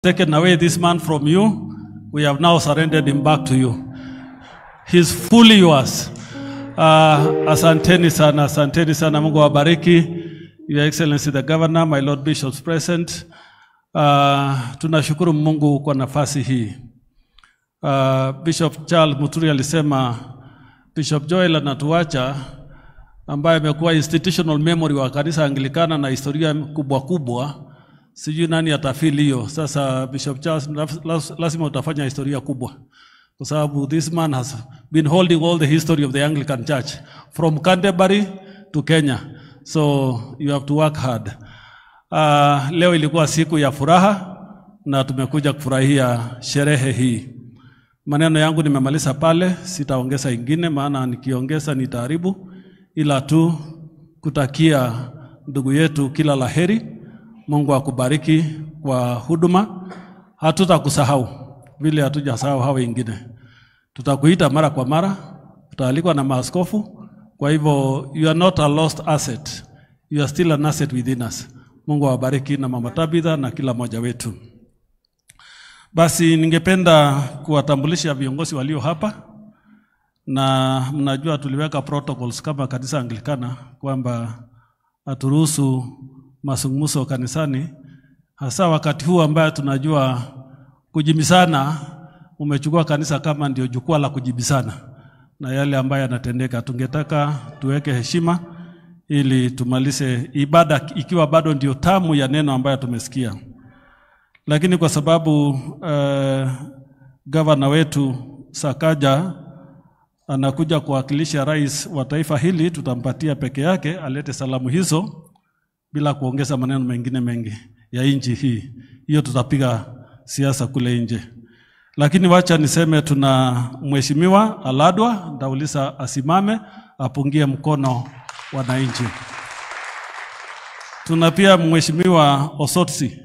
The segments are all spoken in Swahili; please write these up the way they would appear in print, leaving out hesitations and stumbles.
taken away this man from you, we have now surrendered him back to you. He's fully yours. Asanteni sana, Mungu wabariki. Your Excellency the Governor, my Lord Bishops present. Tunashukuru Mungu kwa nafasi hii. Bishop Charles Muturi alisema Bishop Joel anatuacha ambaye amekuwa institutional memory wa kanisa Anglikana na historia kubwa. Sijui nani atafili hiyo. Sasa Bishop Charles lazima utafanya historia kubwa. Kwa sababu this man has been holding all the history of the Anglican Church from Canterbury to Kenya. So you have to work hard. Leo ilikuwa siku ya furaha na tumekuja kufurahia sherehe hii. Maneno yangu nimemaliza pale, sitaongeza ingine maana nikiongeza nitaharibu, ila tu kutakia ndugu yetu kila laheri. Mungu akubariki kwa huduma. Hatutakusahau vile hatujasahau hao wengine. Tutakuita mara kwa mara, tutaalikwa na maaskofu. Kwa hivyo you are not a lost asset. You are still an asset within us. Mungu awabariki na Mama Tabitha na kila mmoja wetu. Basi ningependa kuwatambulisha viongozi walio hapa, na mnajua tuliweka protocols kama kanisa Anglikana kwamba aturuhusu mazungumzo kanisani, hasa wakati huu ambaye tunajua kujibisana umechukua kanisa kama ndio jukwaa la kujibisana na yale ambayo yanatendeka. Tungetaka tuweke heshima ili tumalize ibada ikiwa bado ndio tamu ya neno ambayo tumesikia. Lakini kwa sababu gavana wetu Sakaja anakuja kuwakilisha rais wa taifa hili, tutampatia peke yake alete salamu hizo bila kuongeza maneno mengine mengi ya nchi hii. Hiyo tutapiga siasa kule nje. Lakini wacha niseme tuna mheshimiwa Aladwa, ndauliza asimame apungie mkono wananchi. Tuna pia mheshimiwa Osotsi.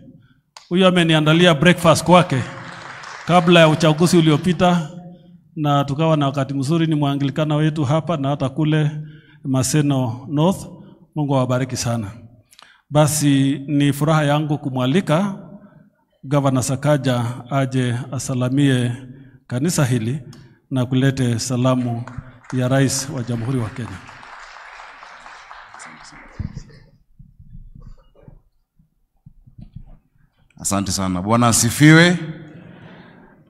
Huyu ameniandalia breakfast kwake kabla ya uchaguzi uliopita, na tukawa na wakati mzuri. Ni Mwanglikana wetu hapa na hata kule Maseno North. Mungu awabariki sana. Basi ni furaha yangu kumwalika Governor Sakaja aje asalamie kanisa hili na kulete salamu ya rais wa Jamhuri wa Kenya. Asante sana. Bwana asifiwe.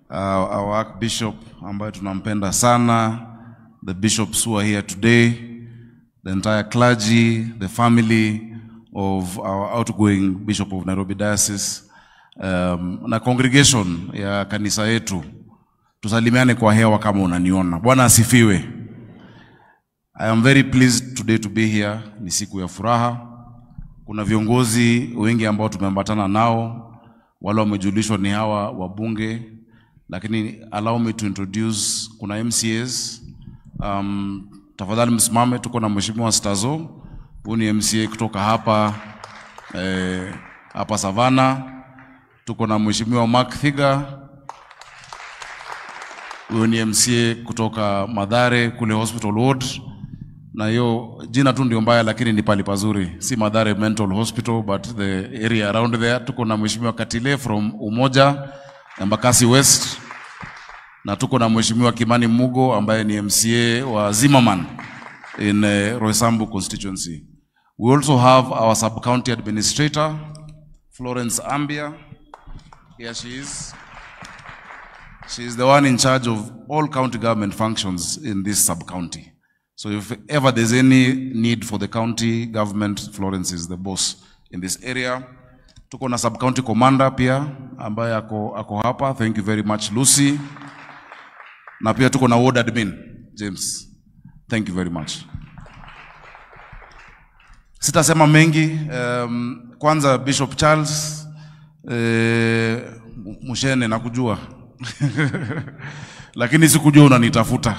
Our Archbishop ambaye tunampenda sana, the bishops who are here today, the entire clergy, the family of our outgoing Bishop of Nairobi Diocese, na congregation ya kanisa yetu, tusalimiane kwa hewa kama unaniona. Bwana asifiwe. I am very pleased today to be here. Ni siku ya furaha. Kuna viongozi wengi ambao tumeambatana nao, wale wamejulishwa ni hawa wabunge, lakini allow me to introduce kuna MCAs. Tafadhali msimame. Tuko na mheshimiwa Stazo, huyu ni MCA kutoka hapa Savana. Tuko na mheshimiwa Mark Thiga, huyu ni MCA kutoka Madhare kule Hospital Ward, na hiyo jina tu ndio mbaya lakini ni pali pazuri, si Madhare Mental Hospital but the area around there. Tuko na mheshimiwa Katile from Umoja Embakasi West, na tuko na mheshimiwa Kimani Mugo ambaye ni MCA wa Zimmerman in Roysambu constituency. We also have our sub-county administrator, Florence Ambia. Here she is. She is the one in charge of all county government functions in this sub-county. So if ever there's any need for the county government, Florence is the boss in this area. Tuko na sub-county commander pia ambaye ako hapa. Thank you very much, Lucy. Na pia tuko na ward admin, James. Thank you very much. Sitasema mengi. Kwanza Bishop Charles, Mushene nakujua. Lakini sikujua unanitafuta.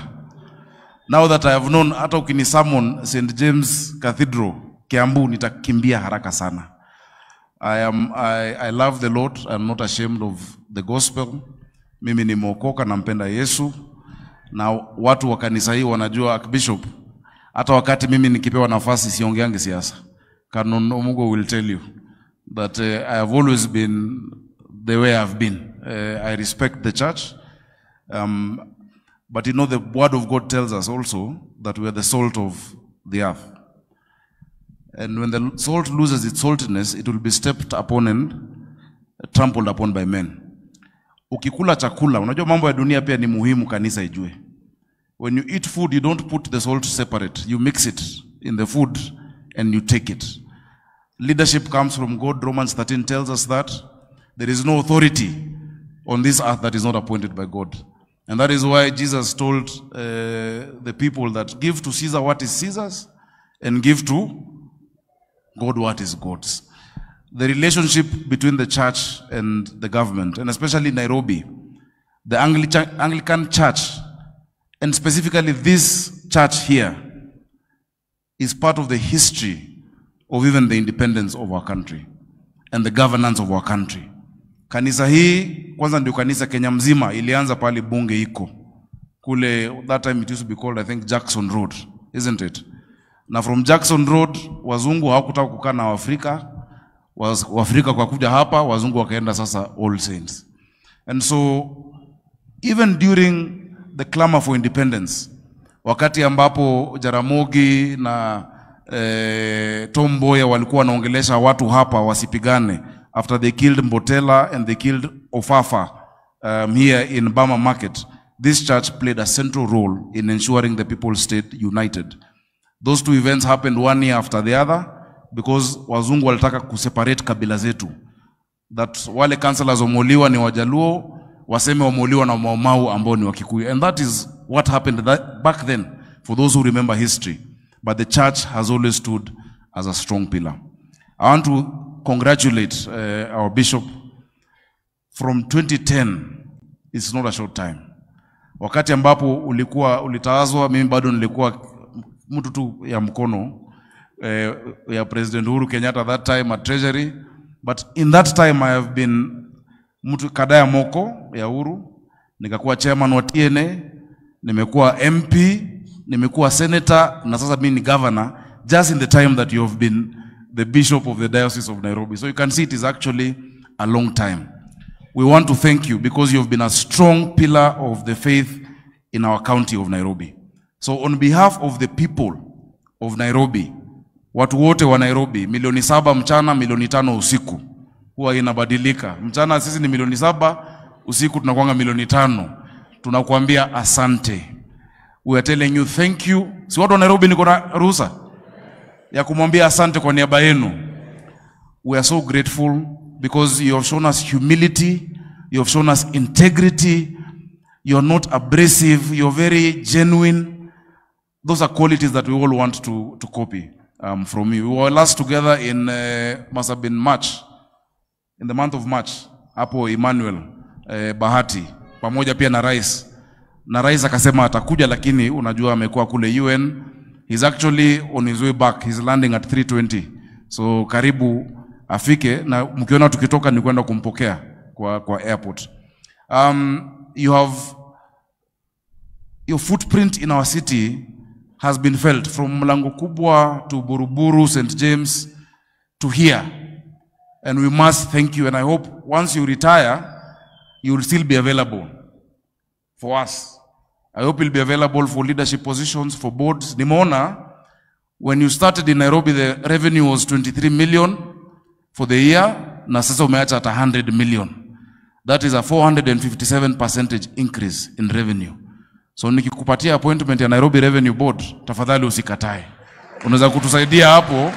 Now that I have known, hata ukinisamon St. James Cathedral, Kiambu, nitakimbia haraka sana. I love the Lord. I'm not ashamed of the gospel. Mimi ni mwokoka, nampenda Yesu. Na watu wa kanisa hii wanajua Archbishop. Hata wakati mimi nikipewa nafasi siongeangi siasa. Canon Omugo will tell you that I have always been the way I've been. I respect the church. But you know, the word of God tells us also that we are the salt of the earth. And when the salt loses its saltiness, it will be stepped upon and trampled upon by men. Ukikula chakula, unajua mambo ya dunia pia ni muhimu kanisa ijue. When you eat food, you don't put the salt separate. You mix it in the food and you take it. Leadership comes from God. Romans 13 tells us that there is no authority on this earth that is not appointed by God. And that is why Jesus told the people that give to Caesar what is Caesar's and give to God what is God's. The relationship between the church and the government, and especially Nairobi, the Anglican church, and specifically this church here, is part of the history of even the independence of our country and the governance of our country. Kanisa hii, kwanza ndio kanisa Kenya mzima, ilianza pale bunge iko. Kule, that time it used to be called, I think, Jackson Road, isn't it? Na from Jackson Road, wazungu hawakutaka kukaa na Waafrika, Waafrika kwa kuja hapa, wazungu wakaenda sasa All Saints. And so, even during the clamor for independence, wakati ambapo Jaramogi na Tom Mboya walikuwa wanaongelesha watu hapa wasipigane, after they killed Mbotela and they killed Ofafa here in Bama Market, this church played a central role in ensuring the people stayed united. Those two events happened one year after the other because wazungu walitaka kuseparate kabila zetu. That wale councillors wameuliwa ni Wajaluo, waseme wameuliwa na Maumau ambao ni Wakikuyu. And that is what happened back then, for those who remember history. But the church has always stood as a strong pillar. I want to congratulate our bishop. From 2010, it's not a short time. Wakati ambapo ulitawazwa, mimi bado nilikuwa mtu tu ya mkono ya President Uhuru Kenyatta that time at Treasury. But in that time I have been mtu kadaya moko ya Uhuru, nikakuwa chairman wa TNA, nimekuwa MP, nimekuwa senator, na sasa mimi ni governor, just in the time that you have been the bishop of the Diocese of Nairobi. So you can see it is actually a long time. We want to thank you because you have been a strong pillar of the faith in our county of Nairobi. So on behalf of the people of Nairobi, watu wote wa Nairobi, 7 mchana, 5 usiku, huwa inabadilika. Mchana sisi ni 7, usiku tunakuanga 5. Tunakuambia asante. We are telling you thank you. Si watu wa Nairobi niko na ruhusa ya kumwambia asante kwa niaba yenu. We are so grateful because you have shown us humility, you have shown us integrity, you are not abrasive, you are very genuine. Those are qualities that we all want to copy from you. We were last together in, must have been March, in the month of March, hapo Emmanuel Bahati, pamoja pia na rais. Na rais akasema atakuja lakini unajua amekuwa kule UN. He's actually on his way back. He's landing at 3:20. So karibu afike, na mkiona tukitoka ni kwenda kumpokea kwa airport. You have, your footprint in our city has been felt from Mlango Kubwa to Buruburu, St. James to here. And we must thank you, and I hope once you retire, you will still be available for us. I hope you'll be available for leadership positions, for boards. Nimona, when you started in Nairobi, the revenue was 23 million for the year. Na sasa umeacha at 100 million. That is a 457% increase in revenue. So nikikupatia appointment ya Nairobi Revenue Board, tafadhali usikatae. Unaweza kutusaidia hapo,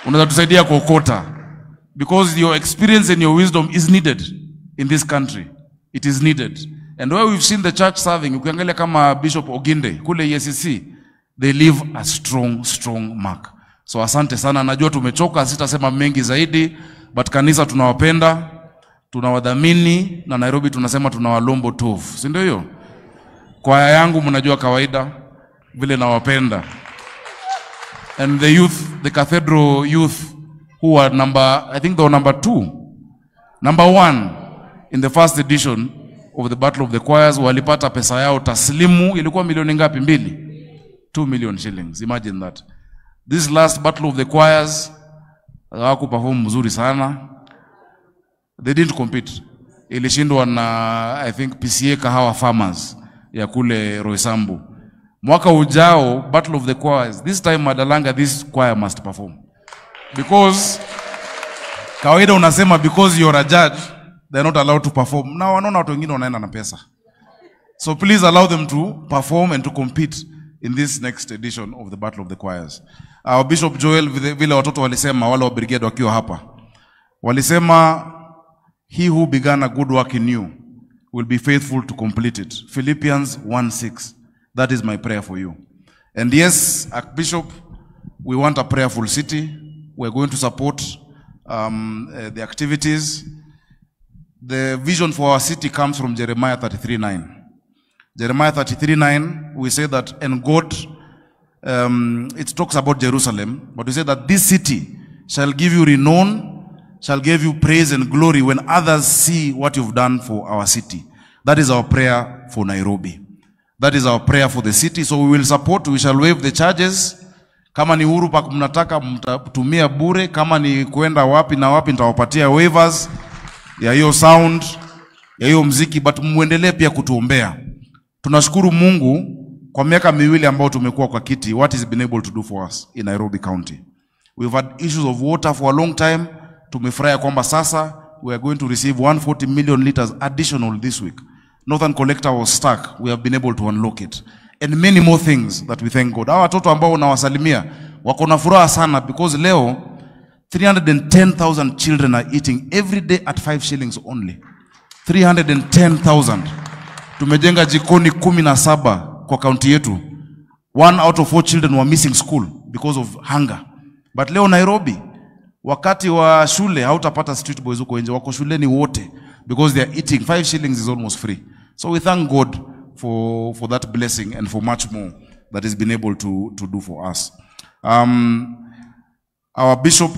unaweza tusaidia kuokota. Because your experience and your wisdom is needed in this country. It is needed. And where we've seen the church serving, ukiangalia kama Bishop Oginde, kule ESCC, they leave a strong mark. So asante sana, najua tumechoka, sitasema mengi zaidi, but kanisa tunawapenda, tunawadhamini, na Nairobi tunasema tunawalombo tofu. Si ndio hiyo? Kwaya yangu mnajua kawaida, vile nawapenda. And the youth, the cathedral youth, who are I think they were number 1 in the first edition of the Battle of the Choirs, walipata pesa yao taslimu, ilikuwa milioni ngapi? 2 million shillings. Imagine that. This last Battle of the Choirs, hawakuperform mzuri sana. They didn't compete. Ilishindwa na I think PCA Kahawa Farmers ya kule Roysambu. Mwaka ujao, Battle of the Choirs. This time Madalanga, this choir must perform. Because kawaida unasema because you're a judge, they're not allowed to perform. Now wanaona watu wengine wanaenda na pesa. So please allow them to perform and to compete in this next edition of the Battle of the Choirs. Our Bishop Joel, vile watoto walisema, wale wa brigade wakiwa hapa, walisema, he who began a good work in you will be faithful to complete it. Philippians 1:6. That is my prayer for you. And yes, Archbishop, we want a prayerful city. We're going to support the activities. The vision for our city comes from Jeremiah 33:9. Jeremiah 33:9, we say that, and God, it talks about Jerusalem, but we say that this city shall give you renown, shall give you praise and glory when others see what you've done for our city. That is our prayer for Nairobi. That is our prayer for the city. So we will support, we shall waive the charges. Kama ni Uhuru Park mnataka mtatumia bure, kama ni kuenda wapi na wapi nitawapatia waivers ya hiyo sound, ya hiyo mziki, but muendelee pia kutuombea. Tunashukuru Mungu kwa miaka miwili ambao tumekuwa kwa kiti, what is been able to do for us in Nairobi County. We've had issues of water for a long time. Tumefurahia kwamba sasa we are going to receive 140 million liters additional this week. Northern Collector was stuck. We have been able to unlock it. And many more things that we thank God. Hawa watoto ambao unawasalimia wako na furaha sana because leo 310,000 children are eating every day at 5 shillings only. 310,000. Tumejenga jikoni 17 kwa kaunti yetu. 1 out of 4 children were missing school because of hunger. But leo Nairobi, wakati wa shule hautapata street boys huko nje, wako shuleni wote because they are eating. 5 shillings is almost free. So we thank God for that blessing and for much more that has been able to do for us. Our Bishop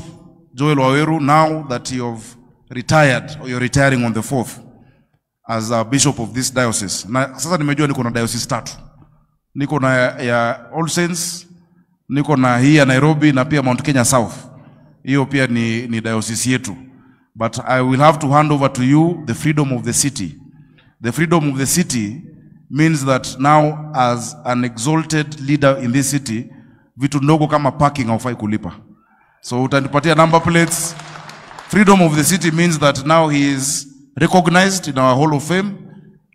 Joel Waweru, now that you have retired, or you're retiring on the 4th as a bishop of this diocese. Na sasa nimejua niko na diocese 3. Niko na ya All Saints, niko na hii ya Nairobi na pia Mount Kenya South. Hiyo pia ni diocese yetu. But I will have to hand over to you the freedom of the city. The freedom of the city means that now as an exalted leader in this city, vitu ndogo kama parking haufai kulipa. So utanipatia number plates. Freedom of the city means that now he is recognized in our Hall of Fame.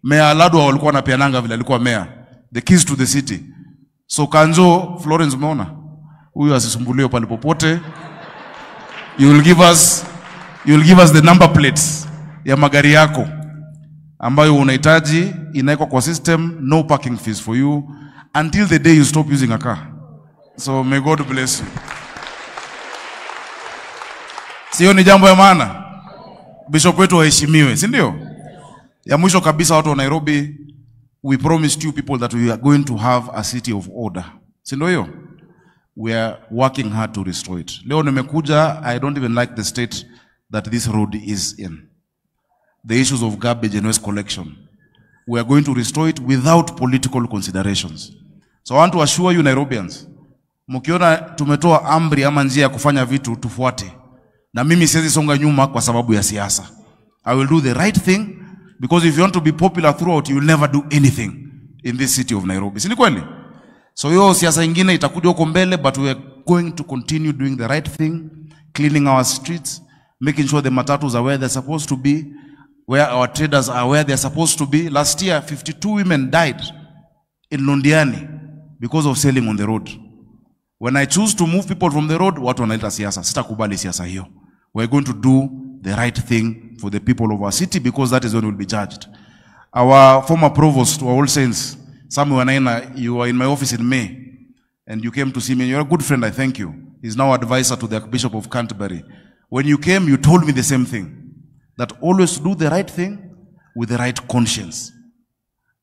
Mayor Ladwa walikuwa napeananga vile alikuwa mayor. The keys to the city. So Kanjo Florence umeona? Huyu asisumbuliwe pale popote. You will give us the number plates ya magari yako ambayo unahitaji, inaekwa kwa system, no parking fees for you until the day you stop using a car. So may God bless you. Sio ni jambo ya maana? Bishop wetu waheshimiwe, si ndio? Ya mwisho kabisa watu wa Nairobi, we promised you people that we are going to have a city of order. Si ndio hiyo? We are working hard to restore it. Leo nimekuja, I don't even like the state that this road is in. The issues of garbage and waste collection. We are going to restore it without political considerations. So I want to assure you Nairobians, mkiona tumetoa amri ama njia ya kufanya vitu tufuate. Na mimi siwezi songa nyuma kwa sababu ya siasa. I will do the right thing because if you want to be popular throughout, you will never do anything in this city of Nairobi. Si ni kweli? So hiyo siasa ingine itakuja huko mbele, but we are going to continue doing the right thing, cleaning our streets, making sure the matatus are where they're supposed to be, where our traders are where they're supposed to be. Last year, 52 women died in Londiani because of selling on the road. When I choose to move people from the road, watu wanaita siasa. Sitakubali siasa hiyo. We're going to do the right thing for the people of our city because that is when we'll be judged. Our former provost, our All Saints, Samuel Wanaina, you were in my office in May and you came to see me. You're a good friend, I thank you. He's now advisor to the Archbishop of Canterbury. When you came, you told me the same thing. That always do the right thing with the right conscience.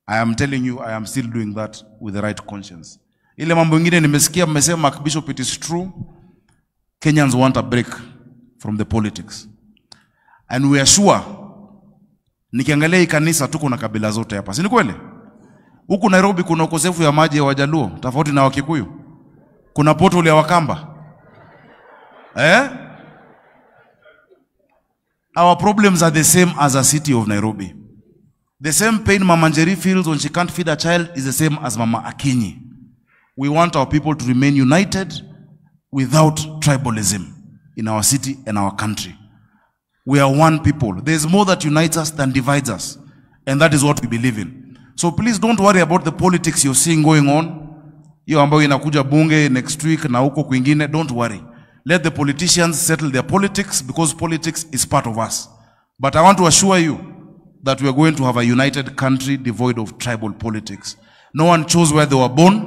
I am telling you, I am still doing that with the right conscience. Ile mambo ingine nimesikia mmesema Archbishop, it is true. Kenyans want a break from the politics. And we are sure, nikiangalia hii kanisa tuko na kabila zote hapa. Si ni kweli? Huku Nairobi kuna ukosefu ya maji ya Wajaluo, tofauti na Wakikuyu. Kuna portal ya Wakamba. Our problems are the same as a city of Nairobi. The same pain Mama Njeri feels when she can't feed a child is the same as Mama Akinyi. We want our people to remain united without tribalism in our city and our country. We are one people. There's more that unites us than divides us. And that is what we believe in. So please don't worry about the politics you're seeing going on. Hiyo ambayo inakuja bunge next week na huko kwingine, don't worry. Let the politicians settle their politics because politics is part of us. But I want to assure you that we are going to have a united country devoid of tribal politics. No one chose where they were born,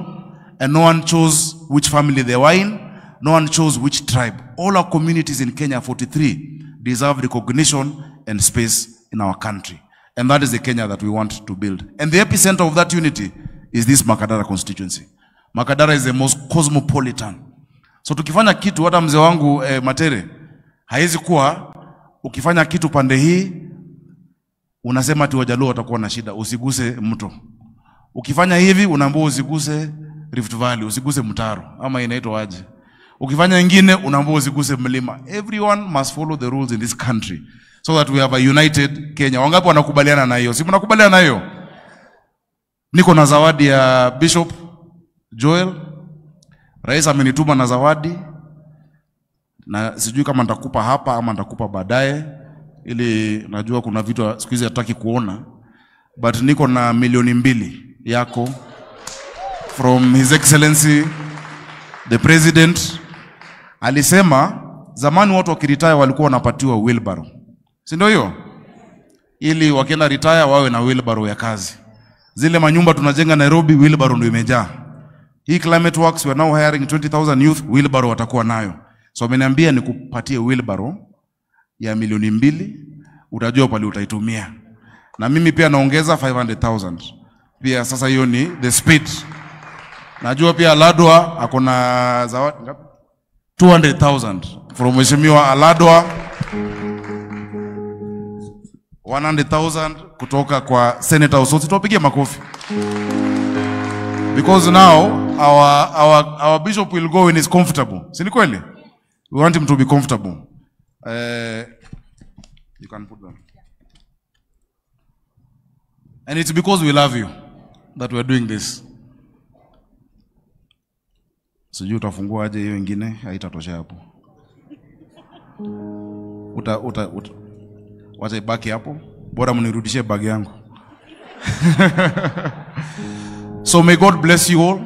and no one chose which family they were in. No one chose which tribe. All our communities in Kenya, 43, deserve recognition and space in our country. And that is the Kenya that we want to build. And the epicenter of that unity is this Makadara constituency. Makadara is the most cosmopolitan. So tukifanya kitu, hata mzee wangu Matere, haizi kuwa, ukifanya kitu pande hii, unasema ati Wajaluo watakuwa na shida, usiguse mto. Ukifanya hivi, unaambiwa usiguse Rift Valley, usiguse Mtaro, ama inaitwa aje. Ukifanya ingine, unaambiwa usiguse mlima. Everyone must follow the rules in this country so that we have a united Kenya. Wangapi wanakubaliana na hiyo? Si mnakubaliana na hiyo? Niko na zawadi ya Bishop Joel. Rais amenituma na zawadi. Na sijui kama nitakupa hapa ama nitakupa baadaye, ili najua kuna vitu siku hizi hataki kuona. But niko na 2,000,000 yako from His Excellency the President. Alisema zamani watu wakiretire walikuwa wanapatiwa wheelbarrow. Si ndio hiyo? Ili wakienda retire wawe na wheelbarrow ya kazi. Zile manyumba tunajenga Nairobi, wheelbarrow ndio imejaa. Hii climate works, we are now hiring 20,000 youth, wheelbarrow watakuwa nayo. So ameniambia nikupatie wheelbarrow ya 2,000,000, utajua pale utaitumia. Na mimi pia naongeza 500,000. Pia sasa hiyo ni the speed. Najua pia Aladwa akona zawadi ngapi? 200,000 from Mheshimiwa Aladwa. 100,000 kutoka kwa Senator. So tuwapigie makofi. Because now our bishop will go when he's comfortable. Si ni kweli? We want him to be comfortable. You can put them. And it's because we love you that we are doing this. Sijui utafungua aje hiyo ingine, haitatosha hapo. Wacha ibaki hapo. Bora mnirudishie bag yangu. So may God bless you all.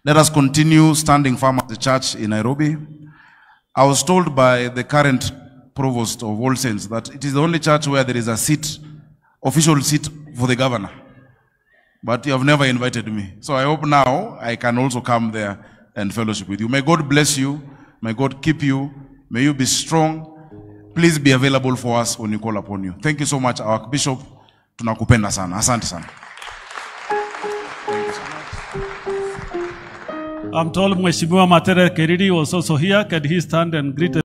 Let us continue standing firm as the church in Nairobi. I was told by the current provost of All Saints that it is the only church where there is a seat, official seat for the governor. But you have never invited me. So I hope now I can also come there and fellowship with you. May God bless you. May God keep you. May you be strong. Please be available for us when you call upon you. Thank you so much, our Bishop. Tunakupenda sana. Asante sana. I'm told Mheshimiwa Matere Keriri was also here. Can he stand and greet